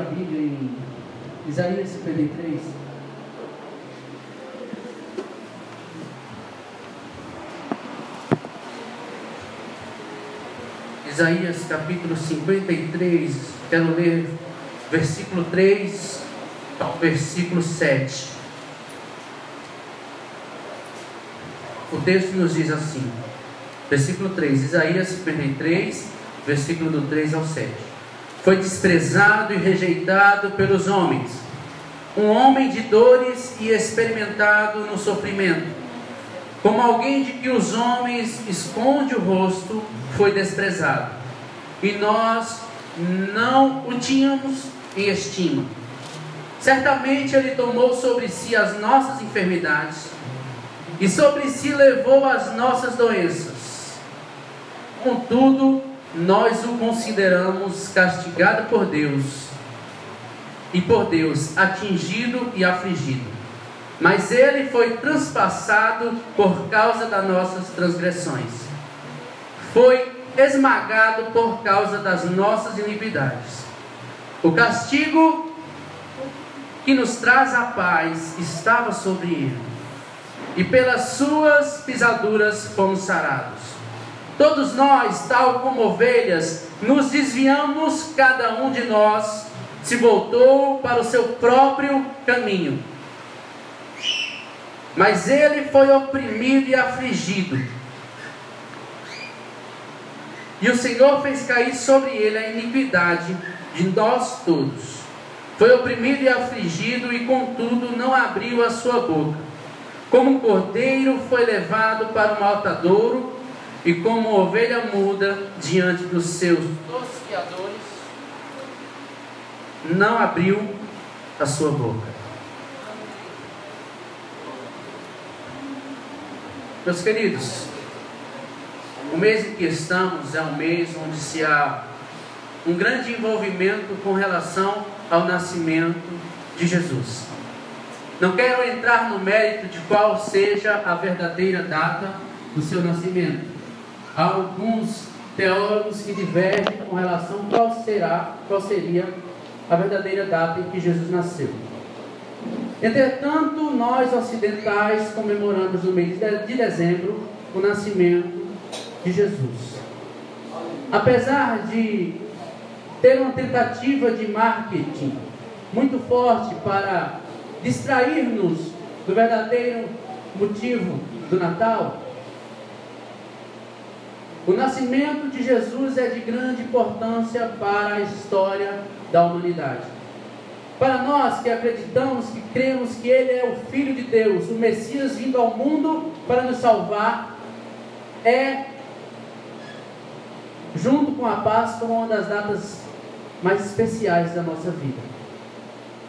Bíblia em Isaías 53. Isaías capítulo 53, quero ler versículo 3 ao versículo 7. O texto nos diz assim, versículo 3, Isaías 53, versículo do 3 ao 7. Foi desprezado e rejeitado pelos homens, um homem de dores e experimentado no sofrimento. Como alguém de que os homens esconde o rosto, foi desprezado, e nós não o tínhamos em estima. Certamente ele tomou sobre si as nossas enfermidades, e sobre si levou as nossas doenças. Contudo, nós o consideramos castigado por Deus, e por Deus atingido e afligido. Mas ele foi transpassado por causa das nossas transgressões, foi esmagado por causa das nossas iniquidades. O castigo que nos traz a paz estava sobre ele, e pelas suas pisaduras fomos sarados. Todos nós, tal como ovelhas, nos desviamos, cada um de nós se voltou para o seu próprio caminho. Mas ele foi oprimido e afligido, e o Senhor fez cair sobre ele a iniquidade de nós todos. Foi oprimido e afligido, e contudo não abriu a sua boca. Como um cordeiro foi levado para o matadouro, e como ovelha muda diante dos seus tosquiadores, não abriu a sua boca. Meus queridos, o mês em que estamos é um mês onde se há um grande envolvimento com relação ao nascimento de Jesus. Não quero entrar no mérito de qual seja a verdadeira data do seu nascimento. Há alguns teólogos que divergem com relação a qual seria a verdadeira data em que Jesus nasceu. Entretanto, nós ocidentais comemoramos no mês de dezembro o nascimento de Jesus. Apesar de ter uma tentativa de marketing muito forte para distrair-nos do verdadeiro motivo do Natal, o nascimento de Jesus é de grande importância para a história da humanidade. Para nós que acreditamos, que cremos que Ele é o Filho de Deus, o Messias vindo ao mundo para nos salvar, é, junto com a Páscoa, uma das datas mais especiais da nossa vida.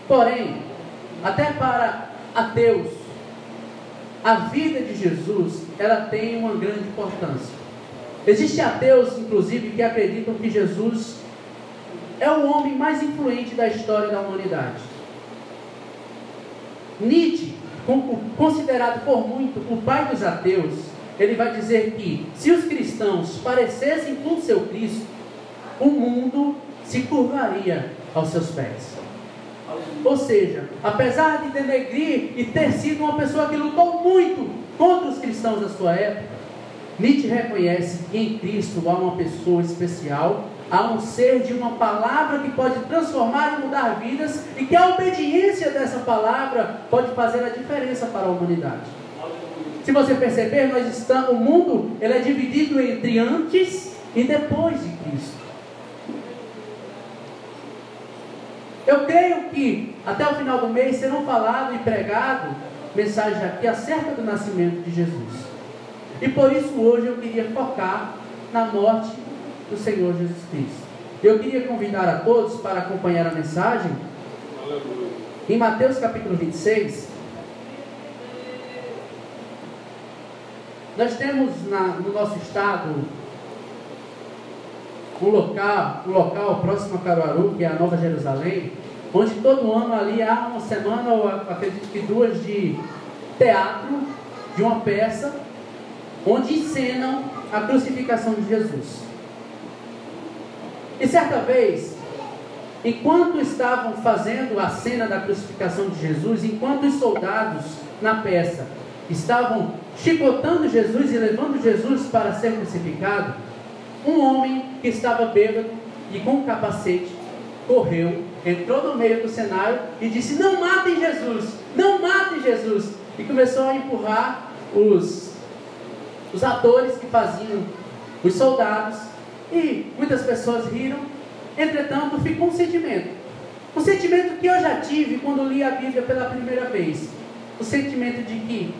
Porém, até para ateus, a vida de Jesus, ela tem uma grande importância. Existem ateus, inclusive, que acreditam que Jesus é o homem mais influente da história da humanidade. Nietzsche, considerado por muito o pai dos ateus, ele vai dizer que se os cristãos parecessem com o seu Cristo, o mundo se curvaria aos seus pés. Ou seja, apesar de denegrir e ter sido uma pessoa que lutou muito contra os cristãos da sua época, Nietzsche reconhece que em Cristo há uma pessoa especial, há um ser de uma palavra que pode transformar e mudar vidas, e que a obediência dessa palavra pode fazer a diferença para a humanidade. Se você perceber, o mundo ele é dividido entre antes e depois de Cristo. Eu creio que até o final do mês serão falado e pregado mensagens aqui acerca do nascimento de Jesus. E por isso hoje eu queria focar na morte do Senhor Jesus Cristo. Eu queria convidar a todos para acompanhar a mensagem em Mateus capítulo 26. Nós temos no nosso estado um local próximo a Caruaru, que é a Nova Jerusalém, onde todo ano ali há uma semana, ou acredito que 2, de teatro, de uma peça, onde encenam a crucificação de Jesus. E certa vez, enquanto estavam fazendo a cena da crucificação de Jesus, enquanto os soldados na peça estavam chicotando Jesus e levando Jesus para ser crucificado, um homem que estava bêbado e com um capacete correu, entrou no meio do cenário e disse: não matem Jesus, não matem Jesus, e começou a empurrar os atores que faziam os soldados, e muitas pessoas riram. Entretanto, ficou um sentimento que eu já tive quando li a Bíblia pela primeira vez, o sentimento de que,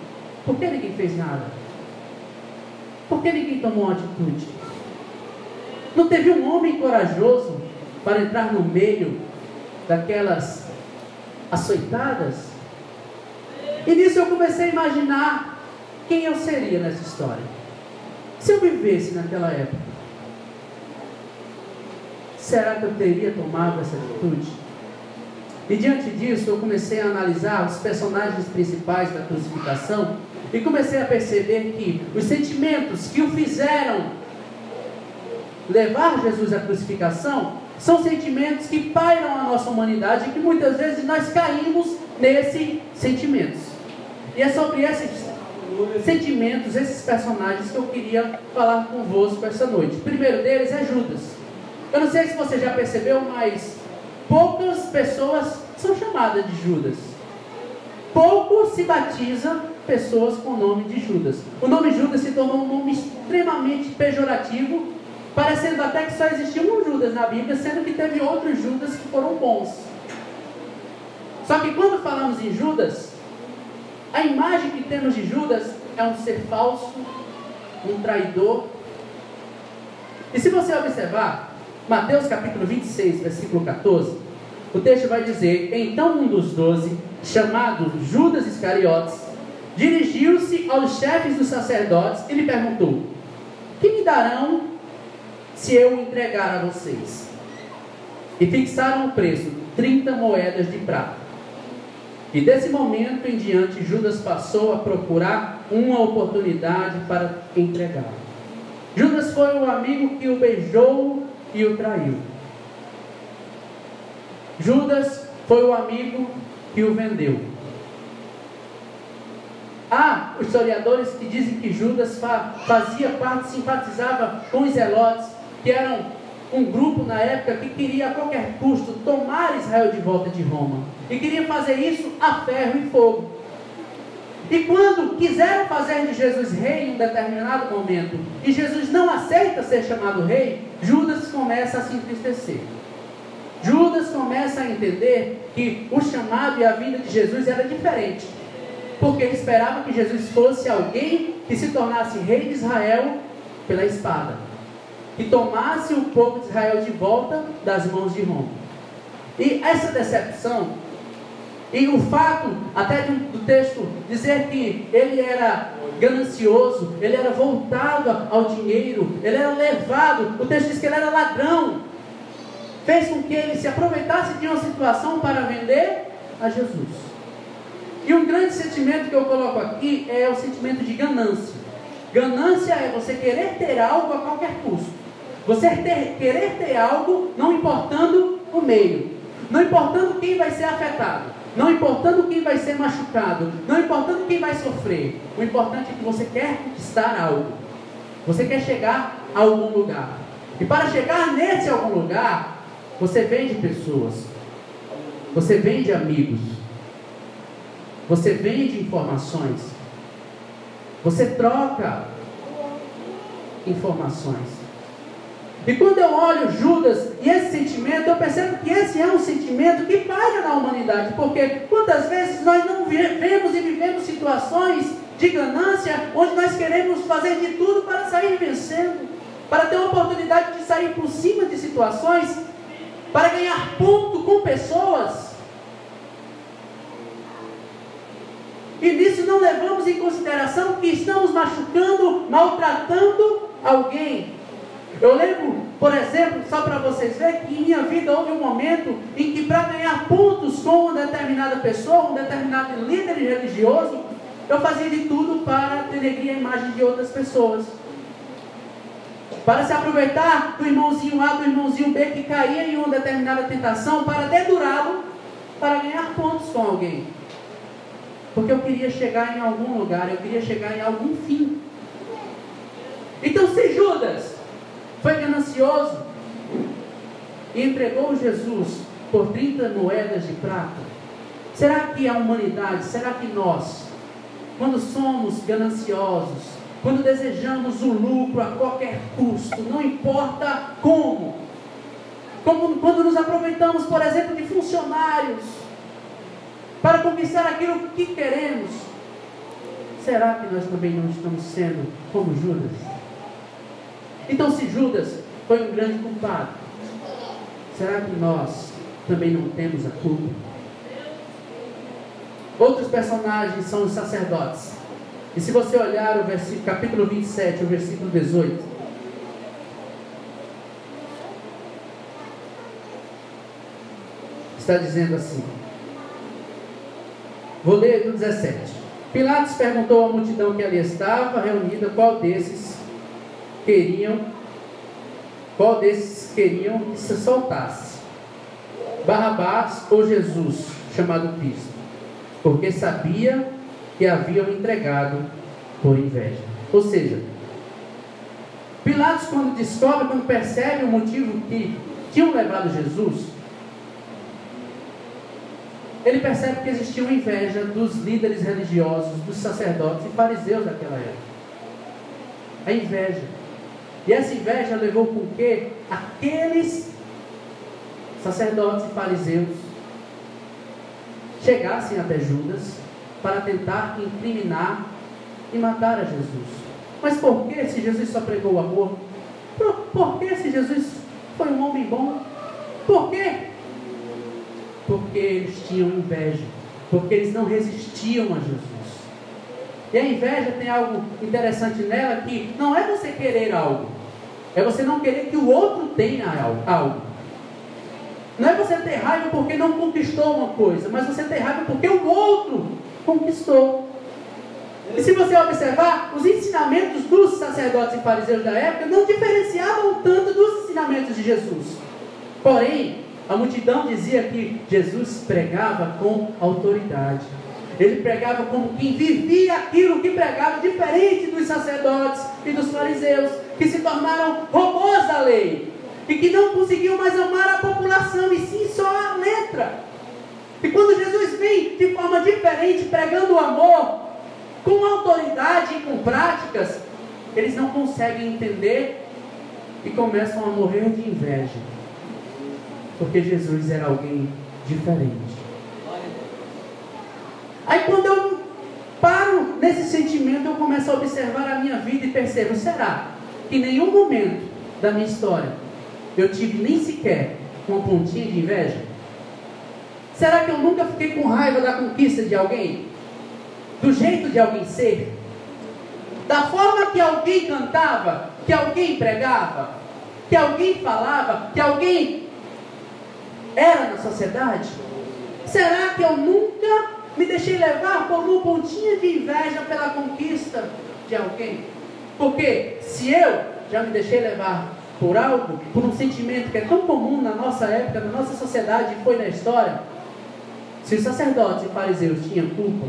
por que ninguém fez nada? Por que ninguém tomou uma atitude? Não teve um homem corajoso para entrar no meio daquelas açoitadas? E nisso eu comecei a imaginar quem eu seria nessa história. Se eu vivesse naquela época, será que eu teria tomado essa atitude? E diante disso, eu comecei a analisar os personagens principais da crucificação e comecei a perceber que os sentimentos que o fizeram levar Jesus à crucificação são sentimentos que pairam a nossa humanidade e que muitas vezes nós caímos nesses sentimentos. E é sobre esses sentimentos, esses personagens que eu queria falar convosco essa noite. O primeiro deles é Judas. Eu não sei se você já percebeu, mas poucas pessoas são chamadas de Judas. Pouco se batiza pessoas com o nome de Judas. O nome Judas se tornou um nome extremamente pejorativo, parecendo até que só existia um Judas na Bíblia, sendo que teve outros Judas que foram bons. Só que quando falamos em Judas, a imagem que temos de Judas é um ser falso, um traidor. E se você observar Mateus capítulo 26, versículo 14, o texto vai dizer: então um dos 12, chamado Judas Iscariotes, dirigiu-se aos chefes dos sacerdotes e lhe perguntou: que me darão se eu o entregar a vocês? E fixaram o preço, 30 moedas de prata. E desse momento em diante, Judas passou a procurar uma oportunidade para entregar. Judas foi o amigo que o beijou e o traiu. Judas foi o amigo que o vendeu. Há historiadores que dizem que Judas fazia parte, simpatizava com os zelotes, que eram um grupo na época que queria a qualquer custo tomar Israel de volta de Roma, e queria fazer isso a ferro e fogo. E quando quiseram fazer de Jesus rei em um determinado momento, e Jesus não aceita ser chamado rei, Judas começa a se entristecer. Judas começa a entender que o chamado e a vida de Jesus era diferente, porque ele esperava que Jesus fosse alguém que se tornasse rei de Israel pela espada, que tomasse o povo de Israel de volta das mãos de Roma. E essa decepção, e o fato até do texto dizer que ele era ganancioso, ele era voltado ao dinheiro, ele era levado, o texto diz que ele era ladrão, fez com que ele se aproveitasse de uma situação para vender a Jesus. E um grande sentimento que eu coloco aqui é o sentimento de ganância. Ganância é você querer ter algo a qualquer custo. Você querer ter algo não importando o meio, não importando quem vai ser afetado, não importando quem vai ser machucado, não importando quem vai sofrer. O importante é que você quer conquistar algo, você quer chegar a algum lugar. E para chegar nesse algum lugar, você vende pessoas, você vende amigos, você vende informações, você troca informações. E quando eu olho Judas e esse sentimento, eu percebo que esse é um sentimento que paira na humanidade, porque quantas vezes nós não vemos e vivemos situações de ganância, onde nós queremos fazer de tudo para sair vencendo, para ter uma oportunidade de sair por cima de situações, para ganhar ponto com pessoas, e nisso não levamos em consideração que estamos machucando, maltratando alguém. Eu lembro, por exemplo, só para vocês verem, que em minha vida houve um momento em que, para ganhar pontos com uma determinada pessoa, um determinado líder religioso, eu fazia de tudo para denegrir a imagem de outras pessoas, para se aproveitar do irmãozinho A, do irmãozinho B que caía em uma determinada tentação, para dedurá-lo, para ganhar pontos com alguém. Porque eu queria chegar em algum lugar, eu queria chegar em algum fim. Então, se Judas foi ganancioso e entregou Jesus por 30 moedas de prata, será que a humanidade, será que nós, quando somos gananciosos, quando desejamos o lucro a qualquer custo, não importa como quando nos aproveitamos, por exemplo, de funcionários, para conquistar aquilo que queremos, será que nós também não estamos sendo como Judas? Então, se Judas foi um grande culpado, será que nós também não temos a culpa? Outros personagens são os sacerdotes. E se você olhar o versículo, capítulo 27, o versículo 18, está dizendo assim, vou ler do 17. Pilatos perguntou à multidão que ali estava reunida qual desses queriam que se soltasse, Barrabás ou Jesus, chamado Cristo, porque sabia que haviam entregado por inveja. Ou seja, Pilatos, quando percebe o motivo que tinham levado Jesus, ele percebe que existia uma inveja dos líderes religiosos, dos sacerdotes e fariseus daquela época. A inveja. E essa inveja levou com que aqueles sacerdotes e fariseus chegassem até Judas para tentar incriminar e matar a Jesus. Mas por que, se Jesus só pregou o amor? Por que, se Jesus foi um homem bom? Por quê? Porque eles tinham inveja, porque eles não resistiam a Jesus. E a inveja tem algo interessante nela, que não é você querer algo, é você não querer que o outro tenha algo. Não é você ter raiva porque não conquistou uma coisa, mas você ter raiva porque o outro conquistou. E se você observar, os ensinamentos dos sacerdotes e fariseus da época não diferenciavam tanto dos ensinamentos de Jesus. Porém, a multidão dizia que Jesus pregava com autoridade. Ele pregava como quem vivia aquilo que pregava, diferente dos sacerdotes e dos fariseus, que se tornaram robôs da lei e que não conseguiam mais amar a população, e sim só a letra. E quando Jesus vem de forma diferente, pregando o amor, com autoridade e com práticas, eles não conseguem entender e começam a morrer de inveja, porque Jesus era alguém diferente. Aí quando eu paro nesse sentimento, eu começo a observar a minha vida e percebo, será que em nenhum momento da minha história eu tive nem sequer uma pontinha de inveja? Será que eu nunca fiquei com raiva da conquista de alguém? Do jeito de alguém ser? Da forma que alguém cantava, que alguém pregava, que alguém falava, que alguém era na sociedade? Será que eu nunca me deixei levar por uma pontinha de inveja pela conquista de alguém? Porque se eu já me deixei levar por algo, por um sentimento que é tão comum na nossa época, na nossa sociedade e foi na história, se os sacerdotes e fariseus tinham culpa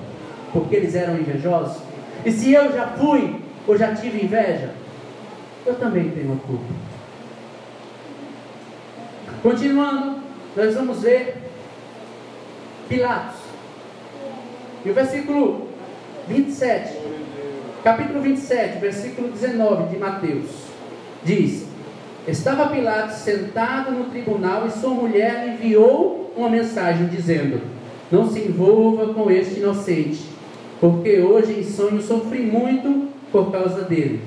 porque eles eram invejosos, e se eu já fui ou já tive inveja, eu também tenho a culpa. Continuando, nós vamos ver Pilatos. E o versículo 27, capítulo 27, versículo 19 de Mateus, diz: estava Pilatos sentado no tribunal e sua mulher lhe enviou uma mensagem dizendo: não se envolva com este inocente, porque hoje em sonho sofri muito por causa dele.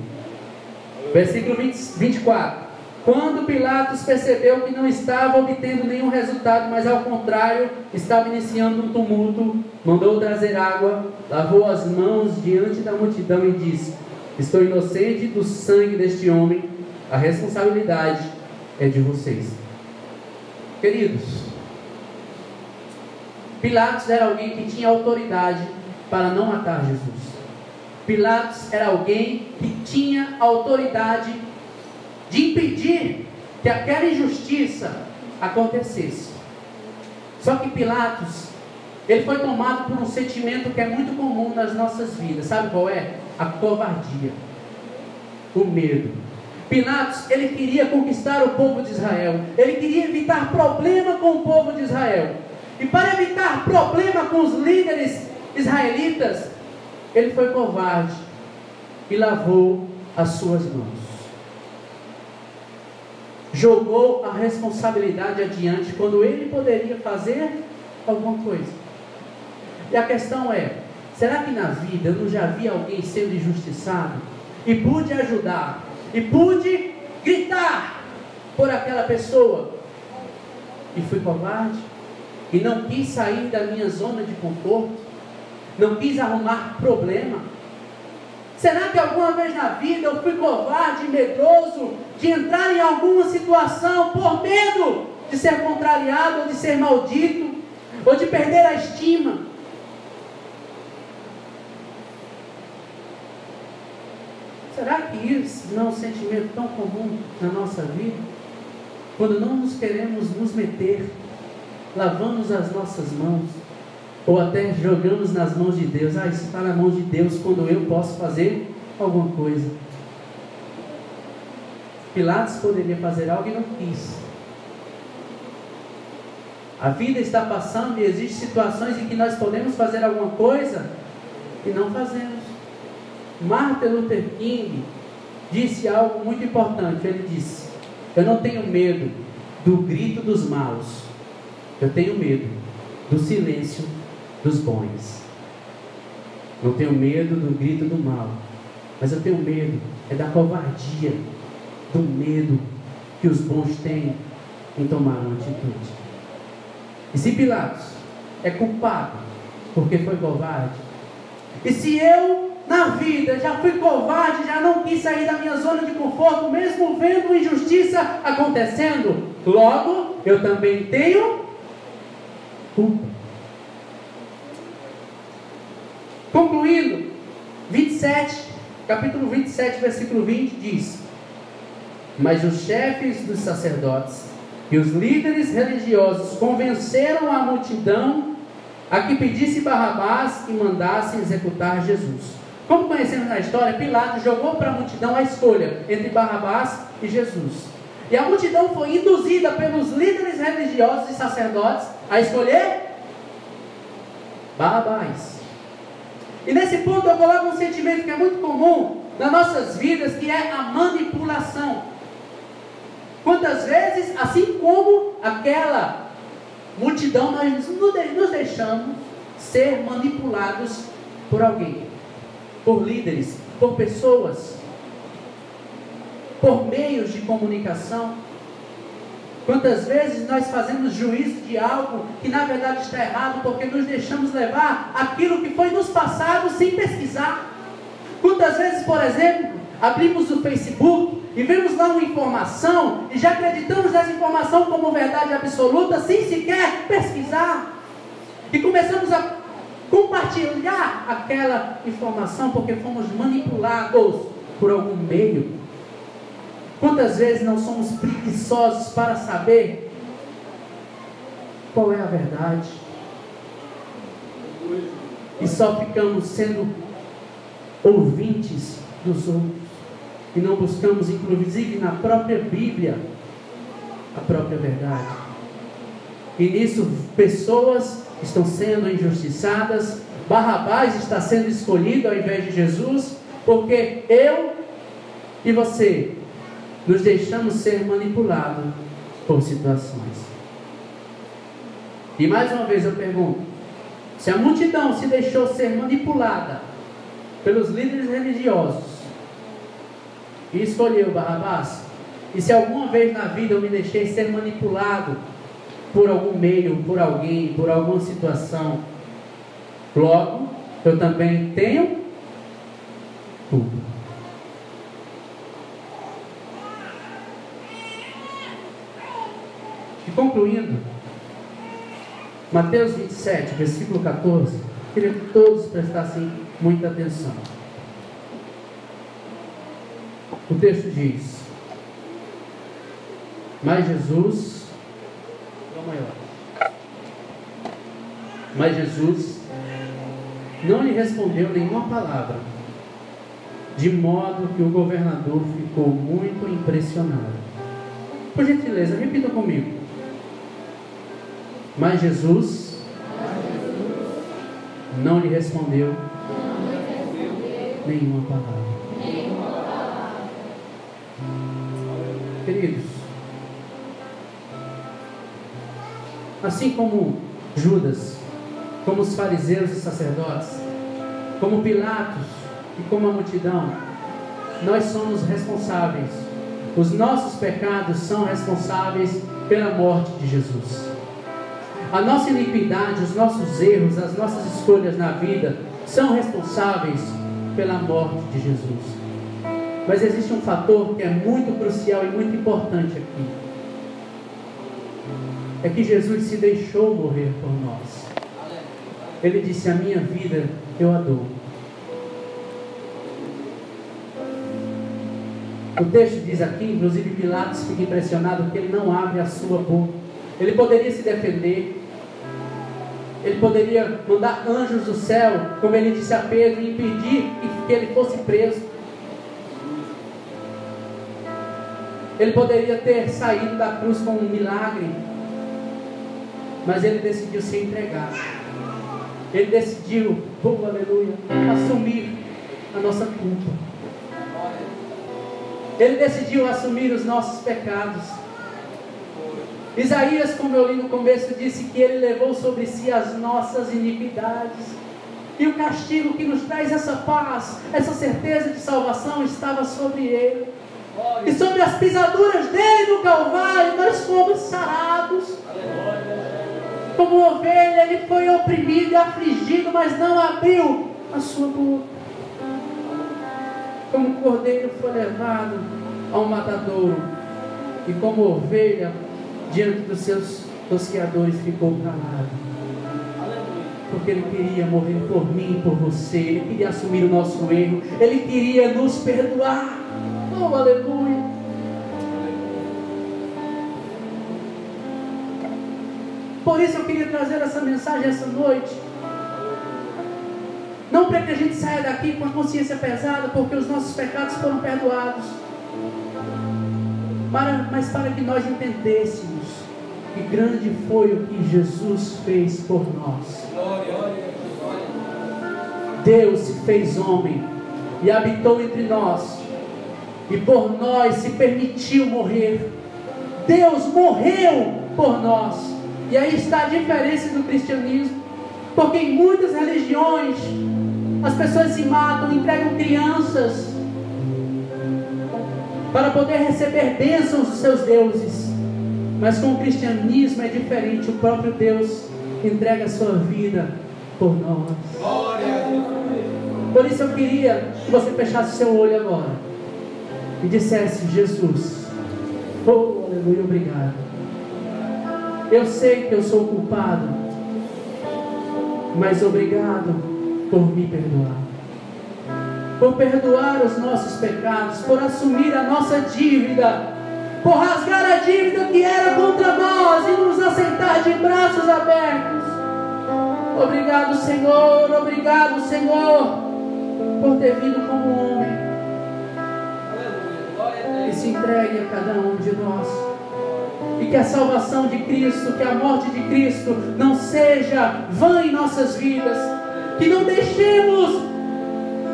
Versículo 24. Quando Pilatos percebeu que não estava obtendo nenhum resultado, mas ao contrário, estava iniciando um tumulto, mandou trazer água, lavou as mãos diante da multidão e disse: estou inocente do sangue deste homem, a responsabilidade é de vocês. Queridos, Pilatos era alguém que tinha autoridade para não matar Jesus. Pilatos era alguém que tinha autoridade de impedir que aquela injustiça acontecesse. Só que Pilatos, ele foi tomado por um sentimento que é muito comum nas nossas vidas. Sabe qual é? A covardia, o medo. Pilatos, ele queria conquistar o povo de Israel. Ele queria evitar problema com o povo de Israel. E para evitar problema com os líderes israelitas, ele foi covarde e lavou as suas mãos. Jogou a responsabilidade adiante quando ele poderia fazer alguma coisa. E a questão é, será que na vida eu não já vi alguém sendo injustiçado e pude ajudar, e pude gritar por aquela pessoa, e fui covarde, e não quis sair da minha zona de conforto, não quis arrumar problema? Será que alguma vez na vida eu fui covarde e medroso de entrar em alguma situação por medo de ser contrariado, ou de ser maldito, ou de perder a estima? Será que isso não é um sentimento tão comum na nossa vida? Quando não nos queremos nos meter, lavamos as nossas mãos, ou até jogamos nas mãos de Deus. Isso está na mão de Deus, quando eu posso fazer alguma coisa. Pilatos poderia fazer algo e não quis. A vida está passando e existem situações em que nós podemos fazer alguma coisa e não fazemos. Martin Luther King disse algo muito importante. Ele disse: eu não tenho medo do grito dos maus, eu tenho medo do silêncio dos bons. Não tenho medo do grito do mal, mas eu tenho medo da covardia, do medo que os bons têm em tomar uma atitude. E se Pilatos é culpado porque foi covarde, e se eu na vida já fui covarde, já não quis sair da minha zona de conforto, mesmo vendo injustiça acontecendo, logo eu também tenho culpa. Concluindo, capítulo 27, versículo 20 diz: mas os chefes dos sacerdotes e os líderes religiosos convenceram a multidão a que pedisse Barrabás e mandasse executar Jesus. Como conhecemos na história, Pilatos jogou para a multidão a escolha entre Barrabás e Jesus. E a multidão foi induzida pelos líderes religiosos e sacerdotes a escolher Barrabás. E nesse ponto eu coloco um sentimento que é muito comum nas nossas vidas, que é a manipulação. Quantas vezes, assim como aquela multidão, nós nos deixamos ser manipulados por alguém, por líderes, por pessoas, por meios de comunicação. Quantas vezes nós fazemos juízo de algo que na verdade está errado, porque nos deixamos levar aquilo que foi nos passado sem pesquisar. Quantas vezes, por exemplo, abrimos o Facebook e vemos lá uma informação e já acreditamos nessa informação como verdade absoluta sem sequer pesquisar, e começamos a compartilhar aquela informação porque fomos manipulados por algum meio. Quantas vezes não somos preguiçosos para saber qual é a verdade e só ficamos sendo ouvintes dos outros e não buscamos, inclusive na própria Bíblia, a própria verdade? E nisso pessoas estão sendo injustiçadas. Barrabás está sendo escolhido ao invés de Jesus, porque eu e você nos deixamos ser manipulados por situações. E mais uma vez eu pergunto: se a multidão se deixou ser manipulada pelos líderes religiosos e escolheu Barrabás, e se alguma vez na vida eu me deixei ser manipulado por algum meio, por alguém, por alguma situação, logo eu também tenho culpa. E concluindo, Mateus 27, versículo 14, queria que todos prestassem muita atenção. O texto diz: Mas Jesus não lhe respondeu nenhuma palavra, de modo que o governador ficou muito impressionado. Por gentileza, repita comigo. Mas Jesus não lhe respondeu nenhuma palavra. Queridos, assim como Judas, como os fariseus e sacerdotes, como Pilatos e como a multidão, nós somos responsáveis. Os nossos pecados são responsáveis pela morte de Jesus. A nossa iniquidade, os nossos erros, as nossas escolhas na vida são responsáveis pela morte de Jesus. Mas existe um fator que é muito crucial e muito importante aqui. É que Jesus se deixou morrer por nós. Ele disse: a minha vida eu a dou. O texto diz aqui, inclusive Pilatos fica impressionado porque ele não abre a sua boca. Ele poderia se defender, ele poderia mandar anjos do céu, como ele disse a Pedro, e impedir que ele fosse preso. Ele poderia ter saído da cruz com um milagre, mas ele decidiu se entregar. Ele decidiu, oh aleluia, assumir a nossa culpa. Ele decidiu assumir os nossos pecados. Isaías, como eu li no começo, disse que ele levou sobre si as nossas iniquidades. E o castigo que nos traz essa paz, essa certeza de salvação, estava sobre ele. E sobre as pisaduras dele no Calvário, nós fomos sarados. Como ovelha, ele foi oprimido e afligido, mas não abriu a sua boca. Como um cordeiro foi levado ao matadouro, e como ovelha diante dos seus tosqueadores ficou calado. Porque ele queria morrer por mim e por você. Ele queria assumir o nosso erro. Ele queria nos perdoar. Oh, aleluia. Por isso eu queria trazer essa mensagem essa noite. Não para que a gente saia daqui com a consciência pesada, porque os nossos pecados foram perdoados, mas para que nós entendêssemos que grande foi o que Jesus fez por nós. Deus se fez homem e habitou entre nós, e por nós se permitiu morrer. Deus morreu por nós. E aí está a diferença do cristianismo, porque em muitas religiões as pessoas se matam, entregam crianças para poder receber bênçãos dos seus deuses. Mas com o cristianismo é diferente. O próprio Deus entrega a sua vida por nós. Por isso eu queria que você fechasse seu olho agora e dissesse: Jesus, oh aleluia, obrigado. Eu sei que eu sou culpado, mas obrigado por me perdoar, por perdoar os nossos pecados, por assumir a nossa dívida, por rasgar a dívida que era contra nós e nos aceitar de braços abertos. Obrigado, Senhor, por ter vindo como homem e se entregue a cada um de nós. E que a salvação de Cristo, que a morte de Cristo não seja vã em nossas vidas. Que não deixemos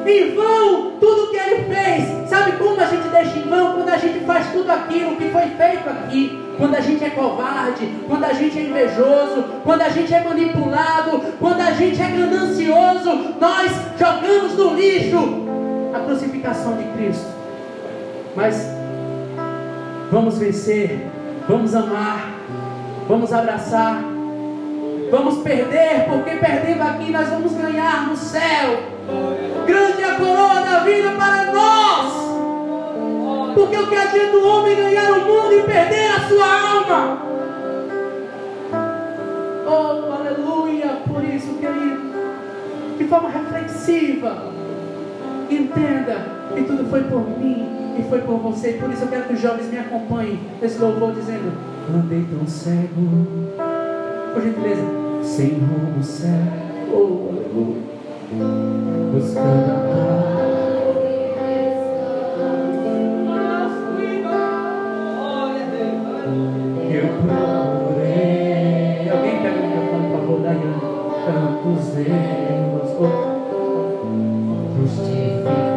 em vão tudo que Ele fez. Sabe como a gente deixa em vão? Quando a gente faz tudo aquilo que foi feito aqui. Quando a gente é covarde, quando a gente é invejoso, quando a gente é manipulado, quando a gente é ganancioso, nós jogamos no lixo a crucificação de Cristo. Mas vamos vencer, vamos amar, vamos abraçar, vamos perder, porque perdendo aqui nós vamos ganhar no céu. Grande é a coroa da vida para nós. Porque o que adianta o homem ganhar o mundo e perder a sua alma? Oh, aleluia. Por isso, querido, de forma reflexiva, entenda que tudo foi por mim que foi por você. Por isso eu quero que os jovens me acompanhem nesse louvor dizendo: andei tão cego, por gentileza, sem rumo certo, oh, aleluia, buscando a paz. Eu procurei. Alguém pega o microfone, por favor, Daiane. Tantos erros, justificar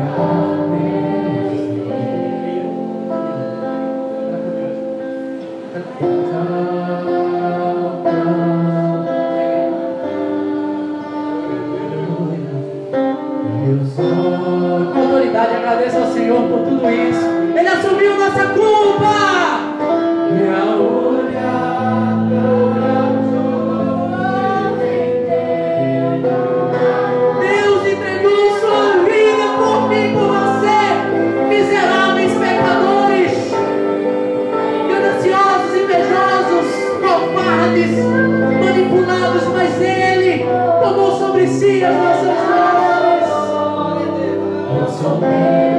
com autoridade, agradeço ao Senhor por tudo isso. Ele assumiu nossa culpa. E a Deus entregou sua vida por mim, por você, miseráveis pecadores, gananciosos, invejosos, covardes, manipulados, mas Ele tomou sobre si as nossas dores.